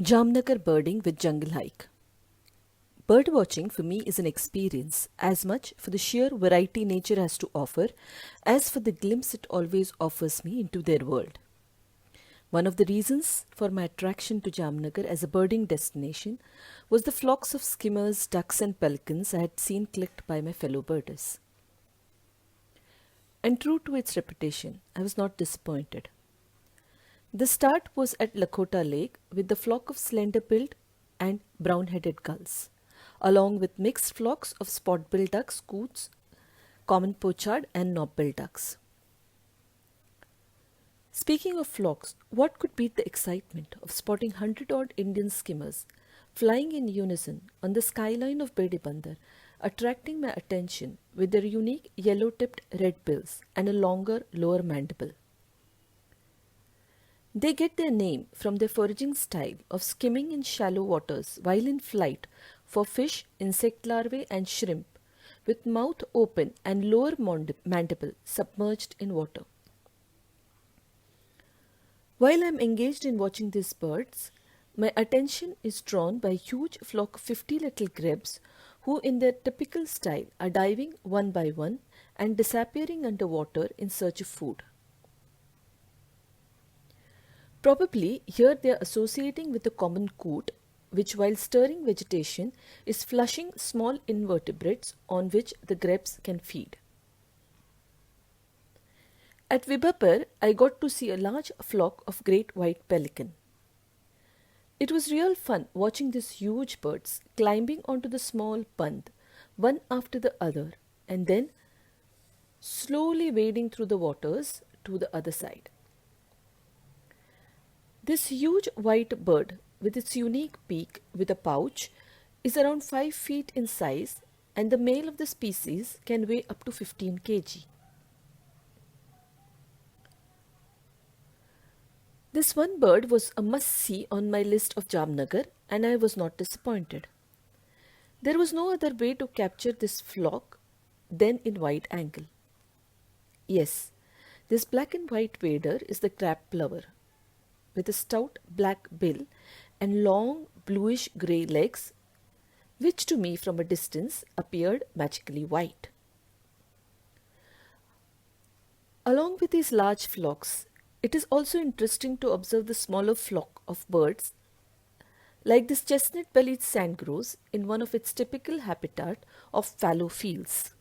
Jamnagar birding with jungle hike. Bird watching for me is an experience as much for the sheer variety nature has to offer as for the glimpse it always offers me into their world. One of the reasons for my attraction to Jamnagar as a birding destination was the flocks of skimmers, ducks, and pelicans I had seen clicked by my fellow birders. And true to its reputation, I was not disappointed. The start was at Lakota Lake with the flock of slender-billed and brown-headed gulls, along with mixed flocks of spot-billed ducks, coots, common pochard, and knob-billed ducks. Speaking of flocks, what could beat the excitement of spotting 100-odd Indian skimmers flying in unison on the skyline of Bedibandar, attracting my attention with their unique yellow-tipped red bills and a longer lower mandible. They get their name from their foraging style of skimming in shallow waters while in flight for fish, insect larvae, and shrimp, with mouth open and lower mandible submerged in water. While I am engaged in watching these birds, my attention is drawn by a huge flock of 50 little grebes who, in their typical style, are diving one by one and disappearing underwater in search of food. Probably here they are associating with the common coot, which while stirring vegetation is flushing small invertebrates on which the grebes can feed. At Vibapur, I got to see a large flock of great white pelican. It was real fun watching these huge birds climbing onto the small pond, one after the other, and then slowly wading through the waters to the other side. This huge white bird with its unique beak with a pouch is around 5 feet in size, and the male of the species can weigh up to 15 kg. This one bird was a must-see on my list of Jamnagar, and I was not disappointed. There was no other way to capture this flock than in wide angle. Yes, this black and white wader is the crab plover, with a stout black bill and long bluish grey legs, which to me from a distance appeared magically white. Along with these large flocks, it is also interesting to observe the smaller flock of birds like this chestnut-bellied sandgrouse in one of its typical habitat of fallow fields.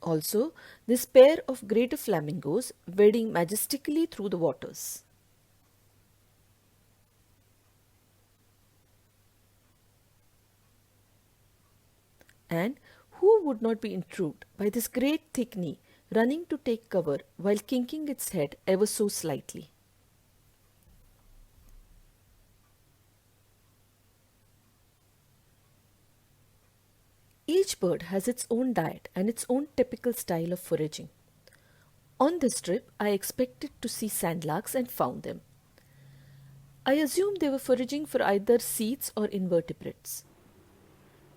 Also, this pair of greater flamingos wading majestically through the waters. And who would not be intrigued by this great thick knee running to take cover while kinking its head ever so slightly? Each bird has its own diet and its own typical style of foraging. On this trip, I expected to see sandlarks and found them. I assumed they were foraging for either seeds or invertebrates.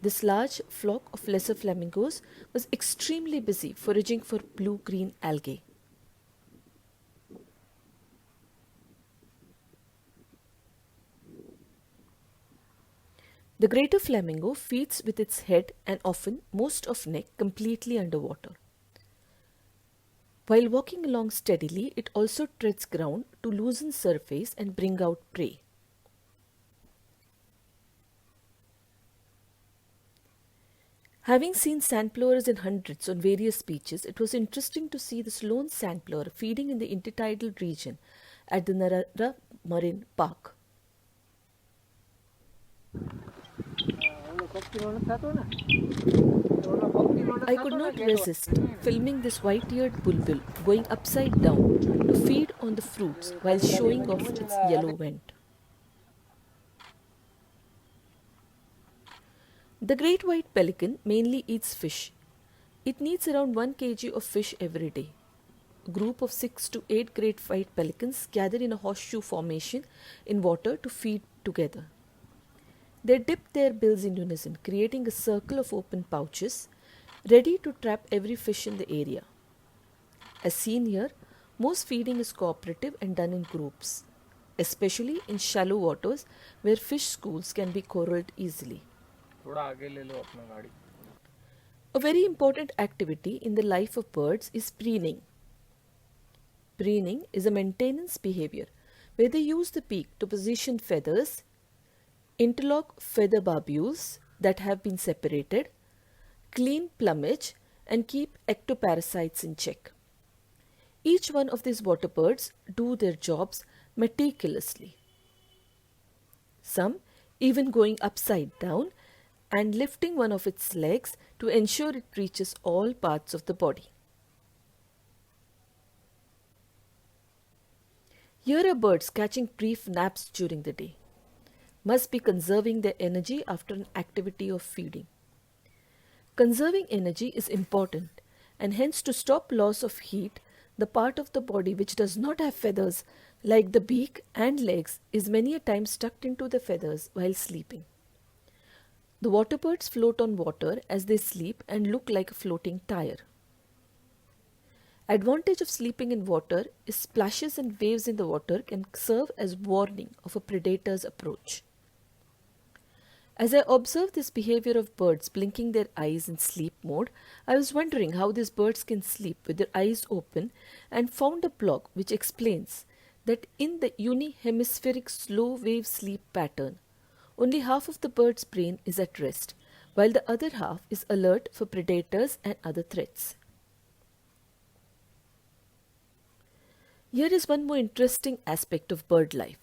This large flock of lesser flamingos was extremely busy foraging for blue-green algae. The greater flamingo feeds with its head and often most of neck completely underwater. While walking along steadily, it also treads ground to loosen surface and bring out prey. Having seen sandplovers in hundreds on various beaches, it was interesting to see this lone sandplover feeding in the intertidal region at the Narara Marine Park. I could not resist filming this white-eared bulbul going upside down to feed on the fruits while showing off its yellow vent. The great white pelican mainly eats fish. It needs around 1 kg of fish every day. A group of 6 to 8 great white pelicans gather in a horseshoe formation in water to feed together. They dip their bills in unison, creating a circle of open pouches, ready to trap every fish in the area. As seen here, Most feeding is cooperative and done in groups, especially in shallow waters where fish schools can be corralled easily. थोड़ा आगे ले लो अपना गाड़ी. A very important activity in the life of birds is preening. Preening is a maintenance behavior where they use the beak to position feathers, interlock feather barbules that have been separated, clean plumage, and keep ectoparasites in check. Each one of these water birds do their jobs meticulously, some even going upside down and lifting one of its legs to ensure it reaches all parts of the body. Here are birds catching brief naps during the day. Must be conserving their energy after an activity of feeding. Conserving energy is important, and hence to stop loss of heat, the part of the body which does not have feathers, like the beak and legs, is many a time tucked into the feathers while sleeping. The water birds float on water as they sleep and look like a floating tire. Advantage of sleeping in water is splashes and waves in the water can serve as warning of a predator's approach. As I observed this behavior of birds blinking their eyes in sleep mode, I was wondering how these birds can sleep with their eyes open and found a blog which explains that in the unihemispheric slow wave sleep pattern, only half of the bird's brain is at rest, while the other half is alert for predators and other threats. Here is one more interesting aspect of bird life.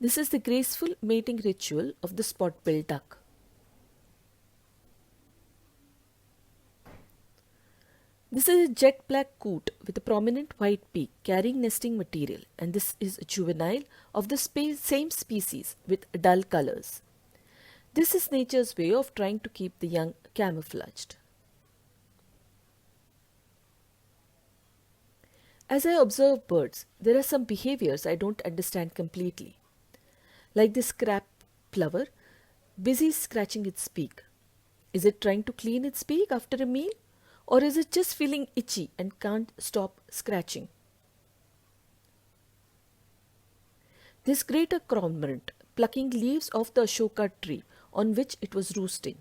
This is the graceful mating ritual of the spot-billed duck. This is a jet black coot with a prominent white beak carrying nesting material, and this is a juvenile of the same species with dull colors. This is nature's way of trying to keep the young camouflaged. As I observe birds, there are some behaviors I don't understand completely. Like this crab plover, busy scratching its beak. Is it trying to clean its beak after a meal? Or is it just feeling itchy and can't stop scratching? This greater cormorant plucking leaves off the ashoka tree on which it was roosting.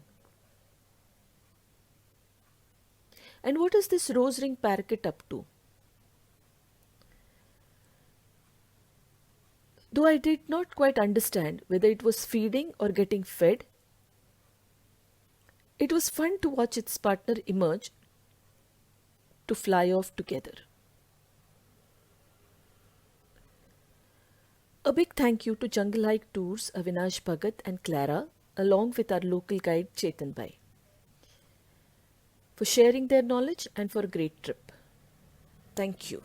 And what is this rose-ring parakeet up to? Though I did not quite understand whether it was feeding or getting fed, it was fun to watch its partner emerge to fly off together. A big thank you to Junglehike Tours, Avinash Bhagat and Clara, along with our local guide Chetan Bhai, for sharing their knowledge and for a great trip. Thank you.